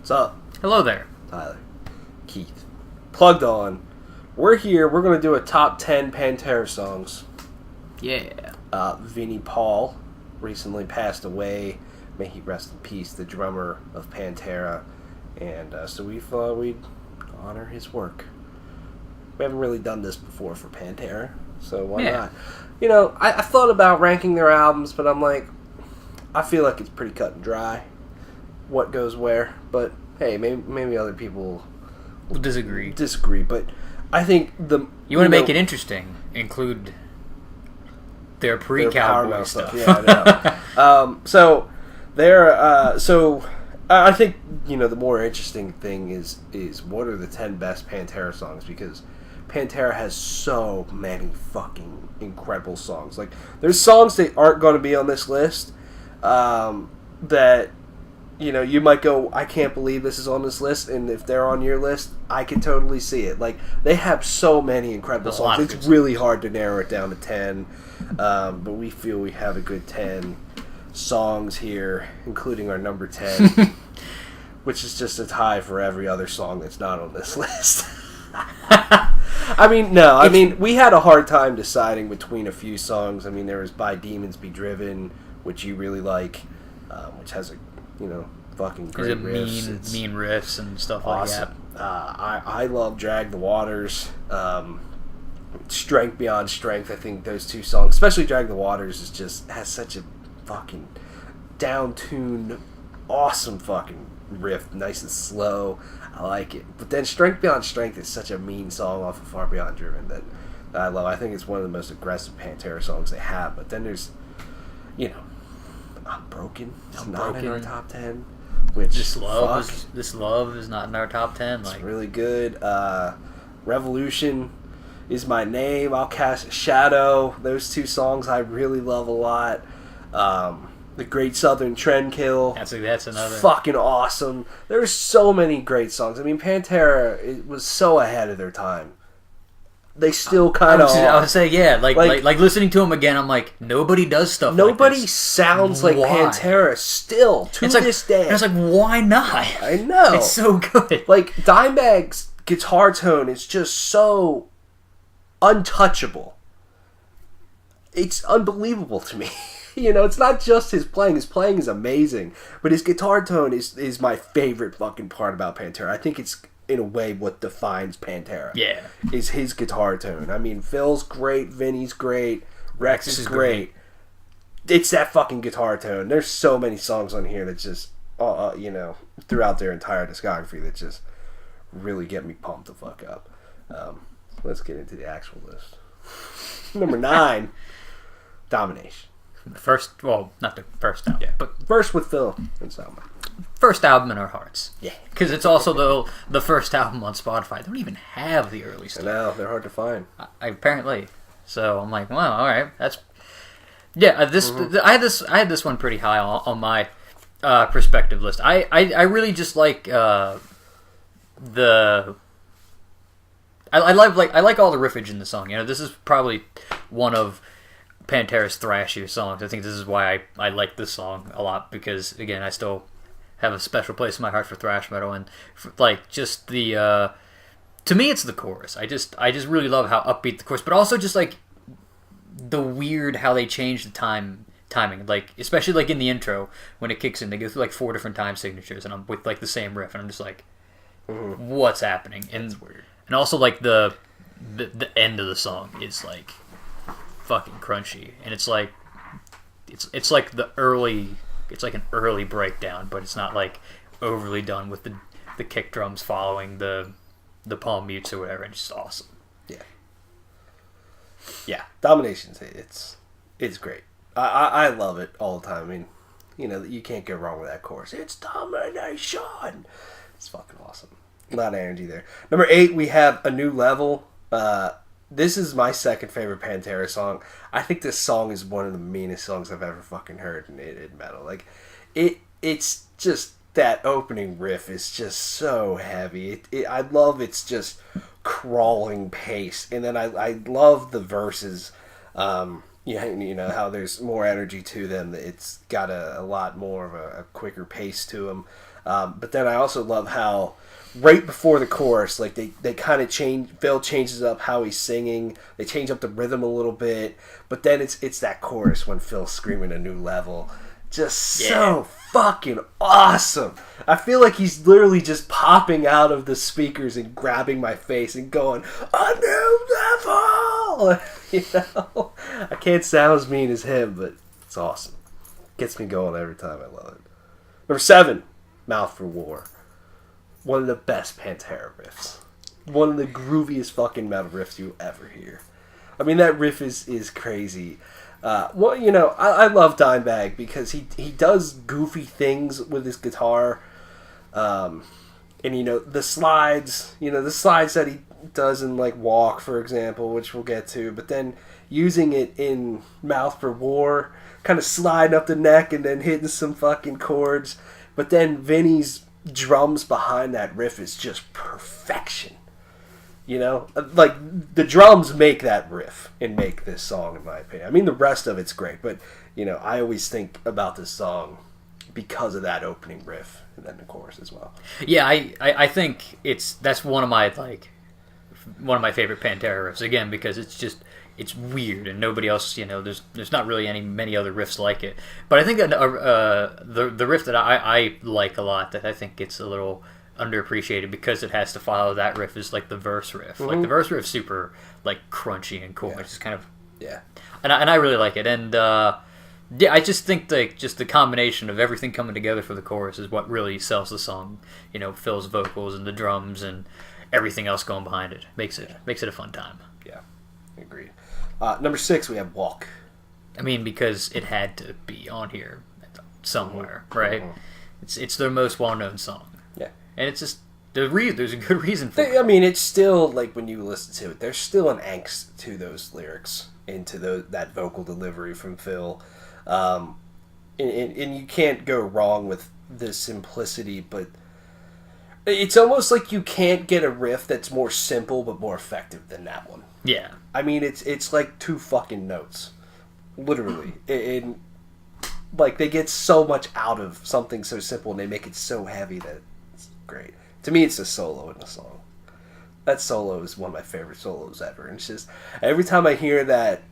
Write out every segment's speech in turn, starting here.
What's up? Hello there. Tyler. Keith. Plugged on. We're here. We're going to do a top 10 Pantera songs. Yeah. Vinnie Paul recently passed away. May he rest in peace, the drummer of Pantera. And so we thought we'd honor his work. We haven't really done this before for Pantera, so why not? You know, I thought about ranking their albums, but I'm like, I feel like it's pretty cut and dry what goes where. But hey, maybe other people will disagree. But I think you want to make it interesting. Include their pre-cowboy stuff. Yeah, I know. So I think the more interesting thing is what are the 10 best Pantera songs, because Pantera has so many fucking incredible songs. Like, there's songs that aren't going to be on this list that you might go, I can't believe this is on this list, and if they're on your list, I can totally see it. Like, they have so many incredible songs. It's really hard to narrow it down to 10, but we feel we have a good 10 songs here, including our number 10, which is just a tie for every other song that's not on this list. We had a hard time deciding between a few songs. I mean, there was By Demons Be Driven, which you really like, which has a fucking great riffs. Mean riffs and stuff awesome. Like that. I love Drag the Waters, Strength Beyond Strength. I think those two songs, especially Drag the Waters, has such a fucking down-tuned, awesome fucking riff, nice and slow. I like it. But then Strength Beyond Strength is such a mean song off of Far Beyond Driven that I love. I think it's one of the most aggressive Pantera songs they have. But then there's, I'm Broken. It's not in our top 10. Which This Love is not in our top 10. It's really good. Revolution Is My Name. I'll Cast a Shadow. Those two songs I really love a lot. The Great Southern Trendkill. That's another. Fucking awesome. There's so many great songs. I mean, Pantera was so ahead of their time. They still kind of I would say, yeah. Like listening to them again, I'm like, nobody does stuff like this. Nobody sounds like Pantera still to this day. And it's like, why not? I know. It's so good. Like, Dimebag's guitar tone is just so untouchable. It's unbelievable to me. It's not just his playing. His playing is amazing, but his guitar tone is my favorite fucking part about Pantera. I think it's, in a way, what defines Pantera. Yeah. Is his guitar tone. I mean, Phil's great, Vinny's great, Rex is great. It's that fucking guitar tone. There's so many songs on here that just, throughout their entire discography that just really get me pumped the fuck up. Let's get into the actual list. Number 9, Domination. Not the first album, but first with Phil and Salma. First album in our hearts. Yeah, because it's also the first album on Spotify. They don't even have the early stuff. I know, they're hard to find. Apparently, so I'm like, well, all right, that's I had this one pretty high on my perspective list. I really just like I like all the riffage in the song. This is probably one of Pantera's thrashier songs. I think this is why I like this song a lot, because again, I still have a special place in my heart for thrash metal, and just the to me it's the chorus. I just really love how upbeat the chorus, but also just like the weird how they change the timing, like especially like in the intro when it kicks in, they go through like 4 different time signatures, and I'm with like the same riff, and I'm just like, what's happening? And it's weird. And also like the end of the song is like fucking crunchy, and it's like it's like an early breakdown, but it's not like overly done with the kick drums following the palm mutes or whatever. It's just awesome. Yeah, Domination's it's great. I love it all the time. I mean, you can't go wrong with that chorus. It's Domination. It's fucking awesome. A lot of energy there. Number 8, we have A New Level. This is my second favorite Pantera song. I think this song is one of the meanest songs I've ever fucking heard in metal. Like, it's just, that opening riff is just so heavy. I love its just crawling pace. And then I love the verses. How there's more energy to them. It's got a lot more of a quicker pace to them. But then I also love how right before the chorus, like they kind of change. Phil changes up how he's singing. They change up the rhythm a little bit, but then it's that chorus when Phil's screaming a new level. Just so fucking awesome. I feel like he's literally just popping out of the speakers and grabbing my face and going, a new level! You know? I can't sound as mean as him, but it's awesome. Gets me going every time. I love it. Number 7, Mouth for War. One of the best Pantera riffs. One of the grooviest fucking metal riffs you'll ever hear. I mean, that riff is crazy. Well, you know, I love Dimebag because he does goofy things with his guitar. And, you know, the slides that he does in, like, Walk, for example, which we'll get to. But then using it in Mouth for War, kind of sliding up the neck and then hitting some fucking chords. But then Vinny's drums behind that riff is just perfection. You know, like, the drums make that riff and make this song, in my opinion. I mean, the rest of it's great, but, you know, I always think about this song because of that opening riff and then the chorus as well. Yeah, I think that's one of my favorite Pantera riffs, again, because it's weird and nobody else, you know, there's not really many other riffs like it. But I think that the riff that I like a lot, that I think gets a little underappreciated because it has to follow that riff, is like the verse riff. Mm-hmm. Like the verse riff's super like crunchy and cool. Yeah. It's just kind of and I really like it. And I just think just the combination of everything coming together for the chorus is what really sells the song. You know, Phil's vocals and the drums and everything else going behind it makes it a fun time. Yeah, agreed. Number 6, we have Walk. I mean, because it had to be on here somewhere, mm-hmm. right? Mm-hmm. It's their most well-known song. Yeah. And it's just, there's a good reason for it. I mean, it's still, like, when you listen to it, there's still an angst to those lyrics, into that vocal delivery from Phil. And you can't go wrong with the simplicity, but it's almost like you can't get a riff that's more simple but more effective than that one. Yeah. I mean, it's like 2 fucking notes. Literally. And like, they get so much out of something so simple and they make it so heavy that it's great. To me, it's a solo in the song. That solo is one of my favorite solos ever. And it's just, every time I hear that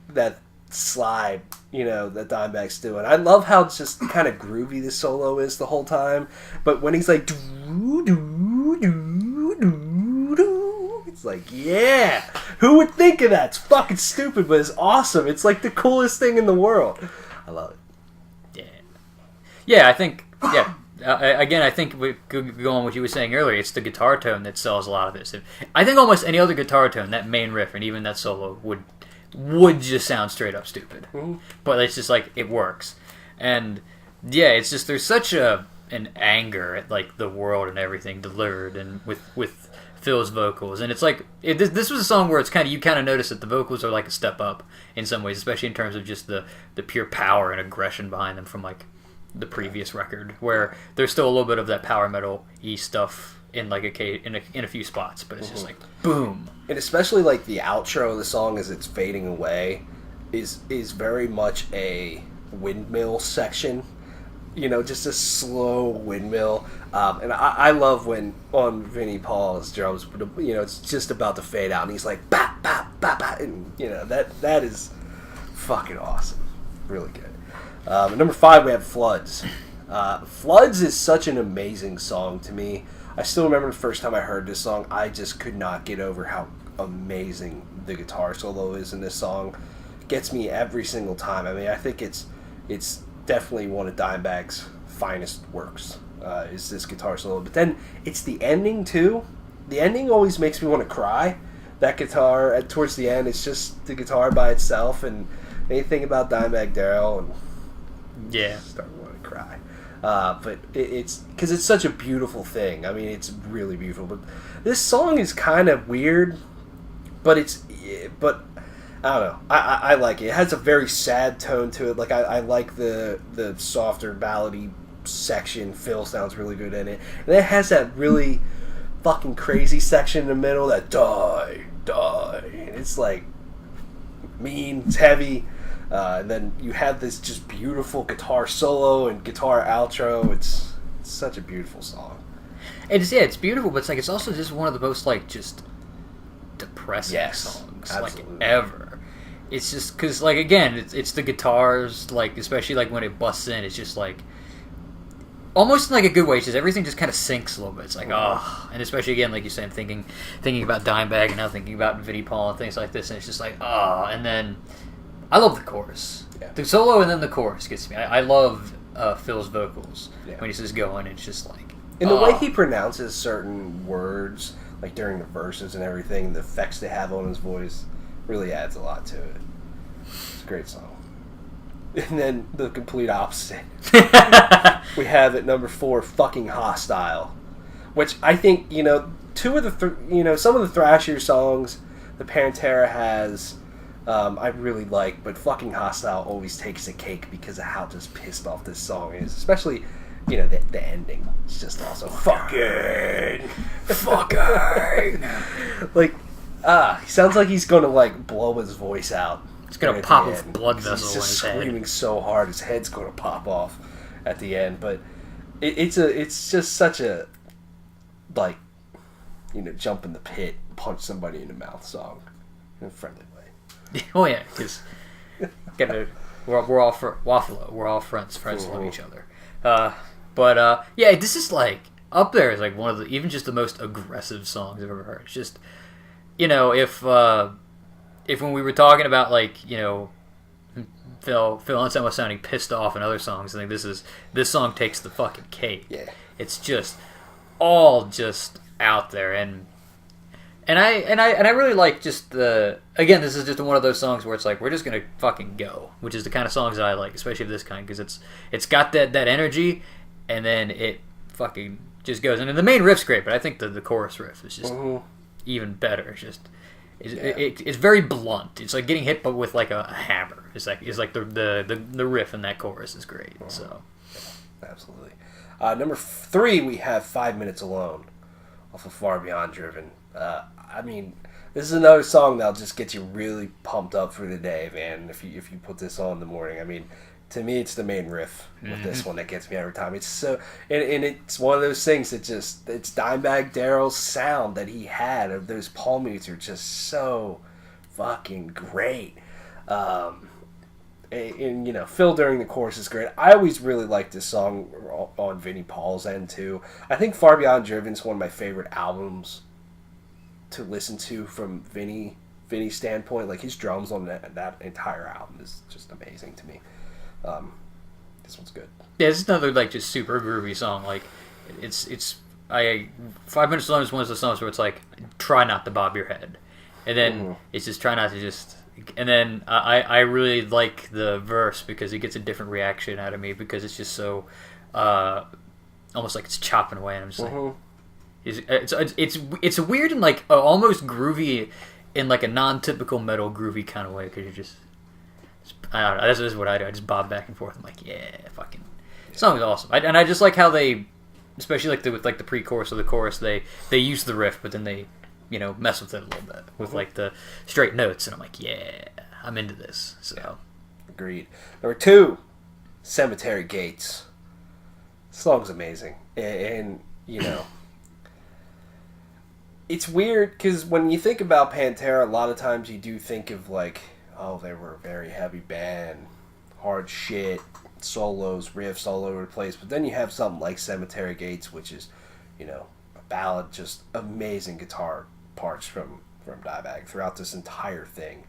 slide, you know, that Dimebag's doing, I love how it's just kind of groovy the solo is the whole time. But when he's like, doo, doo, doo, doo, doo, it's like, yeah! Who would think of that? It's fucking stupid, but it's awesome. It's like the coolest thing in the world. I love it. Yeah, I think, again, I think we could go on what you were saying earlier. It's the guitar tone that sells a lot of this. I think almost any other guitar tone, that main riff and even that solo would just sound straight up stupid. Mm-hmm. But it's just like, it works. And yeah, it's just, there's such an anger at like the world and everything delivered, and with Phil's vocals. And it's like, this was a song where you kind of notice that the vocals are like a step up in some ways, especially in terms of just the pure power and aggression behind them from like the previous record, where there's still a little bit of that power metal-y stuff in like in a few spots, but it's just like boom. And especially like the outro of the song as it's fading away is very much a windmill section, you know, just a slow windmill. And I love when on Vinnie Paul's drums, you know, it's just about to fade out and he's like bap bap bap bap, and you know, that is fucking awesome, really good. Number 5, we have Floods. Floods is such an amazing song to me. I still remember the first time I heard this song, I just could not get over how amazing the guitar solo is in this song. It gets me every single time. I mean, I think it's definitely one of Dimebag's finest works, is this guitar solo. But then it's the ending, too. The ending always makes me want to cry. That guitar, towards the end, it's just the guitar by itself, and anything about Dimebag Darrell, and start wanting to cry. But it's because it's such a beautiful thing. I mean, it's really beautiful. But this song is kind of weird, but I don't know. I like it. It has a very sad tone to it. Like I like the softer ballady section. Phil sounds really good in it, and then it has that really fucking crazy section in the middle that die. And it's like mean. It's heavy. And then you have this just beautiful guitar solo and guitar outro. It's It's such a beautiful song. It's beautiful, but it's also just one of the most just depressing songs absolutely. Ever. It's just because again, it's the guitars, especially when it busts in, it's just almost in a good way. It's just everything just kind of sinks a little bit. It's oh, and especially again, like you said, thinking about Dimebag and now thinking about Vinnie Paul and things like this, and it's just oh. And then I love the chorus, the solo, and then the chorus gets me. I love Phil's vocals when he's just going. It's just and the way he pronounces certain words, during the verses and everything, the effects they have on his voice really adds a lot to it. It's a great song. And then the complete opposite. We have at number 4, Fucking Hostile. Which I think, two of the, some of the thrashier songs the Pantera has, I really like, but Fucking Hostile always takes the cake because of how just pissed off this song is. Especially, the ending. It's just also fucking. He sounds like he's gonna blow his voice out. It's gonna pop a blood vessel. He's just in his screaming head. so hard, his head's gonna pop off at the end. But it's just such a jump in the pit, punch somebody in the mouth song in a friendly way. Oh yeah, because we're all Waffalo. We're all friends. Friends love each other. But this is up there is one of the even just the most aggressive songs I've ever heard. It's just if when we were talking about Phil Anselmo sounding pissed off in other songs, I think this song takes the fucking cake. Yeah, it's just all just out there, and I really like just the again. This is just one of those songs where it's we're just gonna fucking go, which is the kind of songs that I like, especially this kind, because it's got that energy, and then it fucking just goes. And then the main riff's great, but I think the chorus riff is just even better. It's just. It's very blunt. It's like getting hit, but with a hammer. It's the riff in that chorus is great. So, absolutely. Number 3, we have 5 Minutes Alone, off of Far Beyond Driven. This is another song that'll just get you really pumped up for the day, man. If you put this on in the morning, to me, it's the main riff with this one that gets me every time. It's so, and it's one of those things that just, it's Dimebag Darrell's sound that he had of those palm mutes are just so fucking great. And Phil during the chorus is great. I always really like this song on Vinnie Paul's end too. I think Far Beyond Driven's one of my favorite albums to listen to from Vinnie's standpoint. His drums on that entire album is just amazing to me. This one's good. Yeah, it's another just super groovy song. It's 5 Minutes Alone is one of those songs where it's try not to bob your head, and then it's just try not to just. And then I really like the verse because it gets a different reaction out of me because it's just so almost it's chopping away, and I'm just it's weird and almost groovy in a non-typical metal groovy kind of way because you're just. I don't know. This is what I do. I just bob back and forth. I'm fucking. The song is awesome. And I just like how they, especially with the pre-chorus or the chorus, they use the riff, but then they, mess with it a little bit with the straight notes, and I'm I'm into this. So, agreed. Number 2, Cemetery Gates. This song's amazing, and it's weird because when you think about Pantera, a lot of times you do think of they were a very heavy band, hard shit, solos, riffs all over the place. But then you have something like Cemetery Gates, which is, a ballad, just amazing guitar parts from Dimebag throughout this entire thing.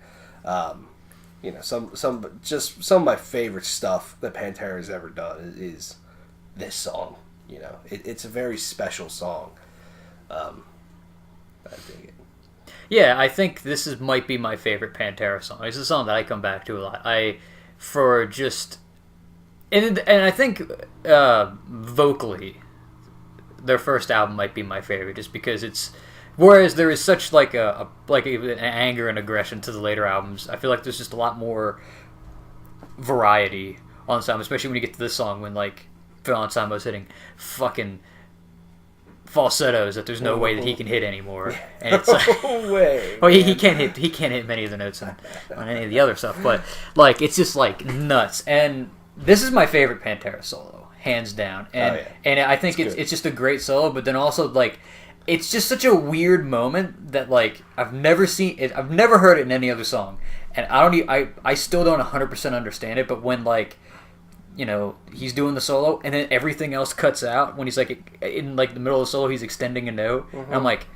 Some of my favorite stuff that Pantera has ever done is this song. It's a very special song. I dig it. Yeah, I think this might be my favorite Pantera song. It's a song that I come back to a lot. And I think vocally, their first album might be my favorite, just because it's. Whereas there is such an anger and aggression to the later albums, I feel like there's just a lot more variety on the album, especially when you get to this song when Phil Anselmo's hitting fucking falsettos that there's no way that he can hit anymore, and it's no way. Well, he can't hit many of the notes on any of the other stuff, but it's just nuts. And this is my favorite Pantera solo, hands down. And I think it's just a great solo, but then also like it's just such a weird moment that like I've never seen it. I've never heard it in any other song, and I still don't 100% understand it. But when like he's doing the solo, and then everything else cuts out when he's like in like the middle of the solo, he's extending a note, and I'm like,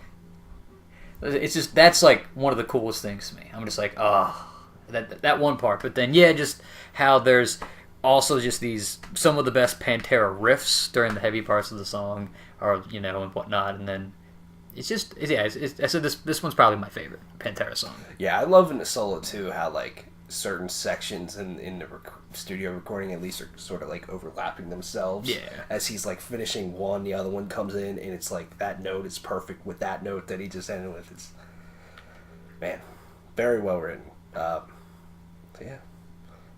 it's just that's like one of the coolest things to me. I'm just like, that one part. But then just how there's also just some of the best Pantera riffs during the heavy parts of the song, or and whatnot, and then it's just I said this one's probably my favorite Pantera song. Yeah, I love in the solo too how like certain sections in the studio recording at least are sort of like overlapping themselves. Yeah. As he's like finishing one, the other one comes in, and it's like that note is perfect with that note that he just ended with. It's very well written.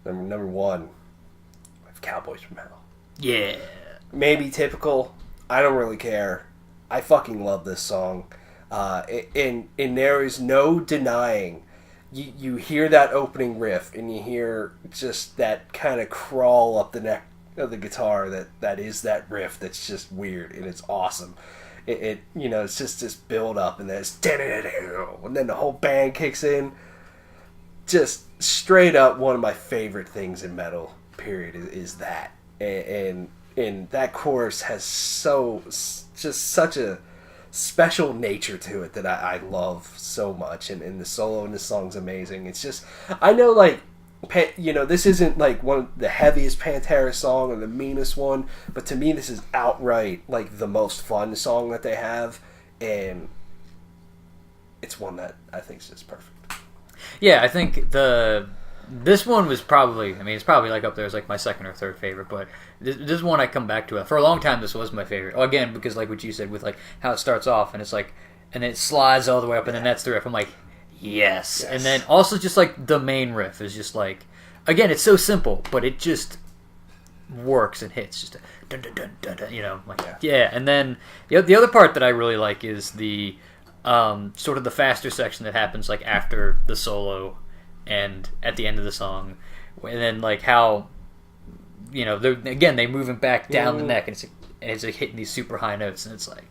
Number one, I have Cowboys from Hell. Yeah. Maybe typical. I don't really care. I fucking love this song. And there is no denying. You hear that opening riff, and you hear just that kind of crawl up the neck of the guitar that is that riff that's just weird, and it's awesome. It's just this build up, and there's and then the whole band kicks in. Just straight up one of my favorite things in metal, period, is that. And that chorus has such a special nature to it that I love so much, and the solo in this song's amazing. It's just, I know like this isn't like one of the heaviest Pantera song or the meanest one, but to me this is outright like the most fun song that they have, and it's one that I think is just perfect. Yeah, I think this one was probably, it's probably like up there as like my second or third favorite, but this is one I come back to. For a long time, this was my favorite. Again, because like what you said with like how it starts off, and it's like, and it slides all the way up, and then that's the riff. I'm like, yes. And then also just like the main riff is just like, again, it's so simple, but it just works and hits. Just a dun dun dun dun dun, like And then the other part that I really like is the sort of the faster section that happens like after the solo and at the end of the song, and then like how they move him back down the neck, and it's like hitting these super high notes, and it's like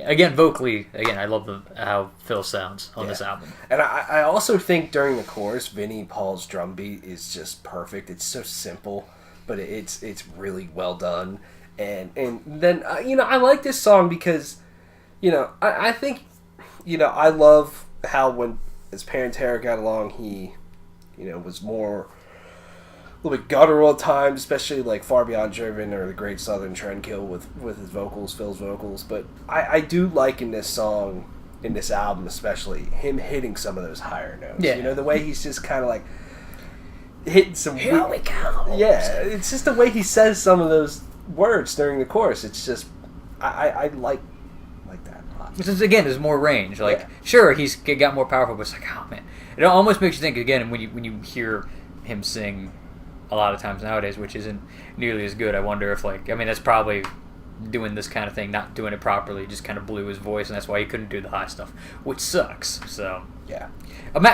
again vocally, I love how Phil sounds on this album. And I also think during the chorus, Vinnie Paul's drum beat is just perfect. It's so simple, but it's really well done. And then I like this song because I think I love how when as Pantera got along, he was more a little bit guttural at times, especially like Far Beyond Driven or The Great Southern Trendkill with his vocals, Phil's vocals. But I do like in this song, in this album especially, him hitting some of those higher notes. Yeah. The way he's just kind of like hitting some... Here we go! Yeah, it's just the way he says some of those words during the chorus. It's just... I like that a lot. Since again, there's more range. Like, sure, he's got more powerful, but it's like, oh man. It almost makes you think, again, when you hear him sing a lot of times nowadays, which isn't nearly as good, I wonder if, like, that's probably doing this kind of thing, not doing it properly, just kind of blew his voice, and that's why he couldn't do the high stuff, which sucks. So, yeah.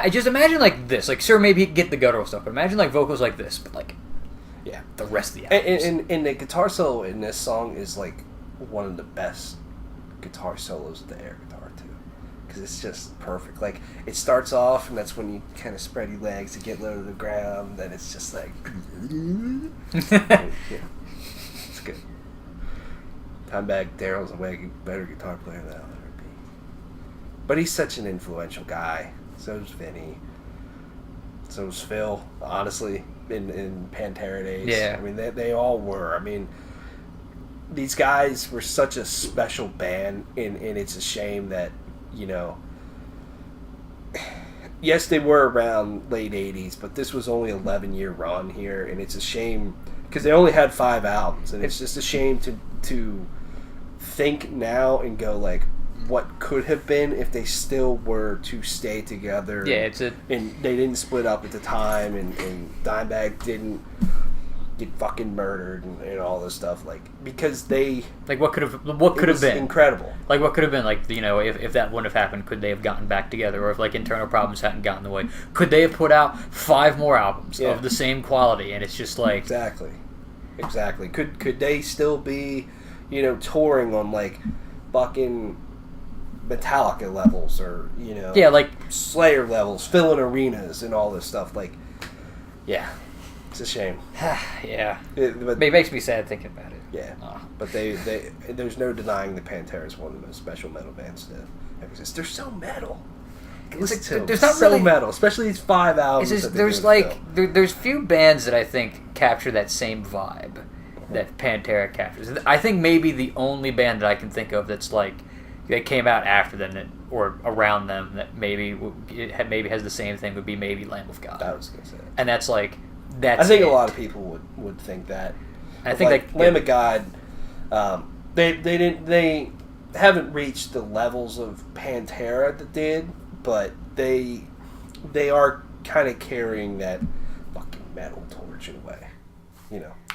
Just imagine, like, this. Like, sure, maybe he can get the guttural stuff, but imagine, like, vocals like this, but, like, the rest of the albums. And the guitar solo in this song is, like, one of the best guitar solos of the air guitar, too. Because it's just perfect. Like, it starts off, and that's when you kind of spread your legs to get low to the ground, then it's just like... It's good. Dimebag Darrell's a way better guitar player than I'll ever be. But he's such an influential guy. So's Vinnie. So's Phil, honestly, in Pantera days. Yeah. They all were. These guys were such a special band, and it's a shame that, yes, they were around late 80s, but this was only an 11-year run here, and it's a shame, because they only had 5 albums, and it's just a shame to think now and go, like, what could have been if they still were to stay together. Yeah, and they didn't split up at the time, and Dimebag didn't get fucking murdered and all this stuff, like, because they, like, what could have been incredible. Like, what could have been, like, if that wouldn't have happened, could they have gotten back together? Or if, like, internal problems hadn't gotten in the way, could they have put out 5 more albums of the same quality? And it's just like, exactly. exactly. Could they still be, touring on like fucking Metallica levels or Yeah, like Slayer levels, filling arenas and all this stuff? Like, yeah, it's a shame. yeah, But it makes me sad thinking about it. yeah, but they there's no denying that Pantera is one of the most special metal bands to ever exist. They're so metal. There's not so really metal, especially these 5 albums. There's few bands that I think capture that same vibe that Pantera captures. I think maybe the only band that I can think of that's like that came out after them or around them that maybe has the same thing would be maybe Lamb of God. I was gonna say, and that's I think a lot of people would think that. I think like Lamb of God, they haven't reached the levels of Pantera that did. But they are kind of carrying that fucking metal torch in a way,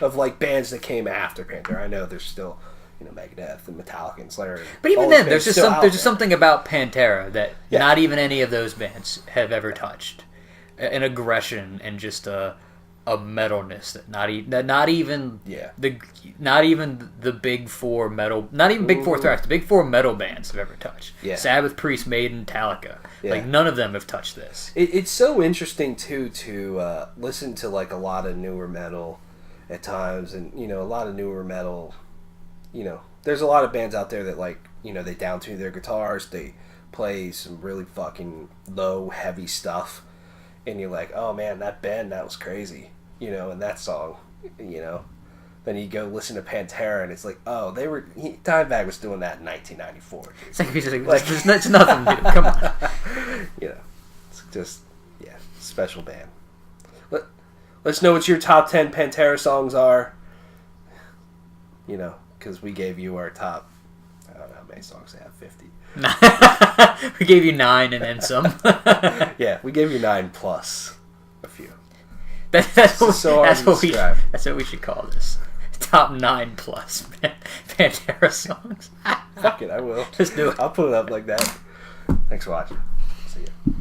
of like bands that came after Pantera. I know there's still, Megadeth and Metallica and Slayer. But even then, there's just something about Pantera that not even any of those bands have ever touched. An aggression and just a metalness that not even the big four metal, not even big four thrash, the big four metal bands have ever touched. Yeah. Sabbath, Priest, Maiden, Metallica, like none of them have touched this. It's so interesting too to listen to like a lot of newer metal at times, and a lot of newer metal. There's a lot of bands out there that they down tune their guitars, they play some really fucking low, heavy stuff, and you're like, oh man, that band, that was crazy. And that song, then you go listen to Pantera, and it's like, oh, Dimebag was doing that in 1994. It's nothing new. Come on. It's just, special band. Let's know what your top 10 Pantera songs are. Because we gave you our top, I don't know how many songs they have, 50. We gave you 9 and then some. Yeah, we gave you 9 plus a few. That's what we should call this. Top 9 plus Pantera songs. Fuck it, I will. Just do it. I'll put it up like that. Thanks for watching. See ya.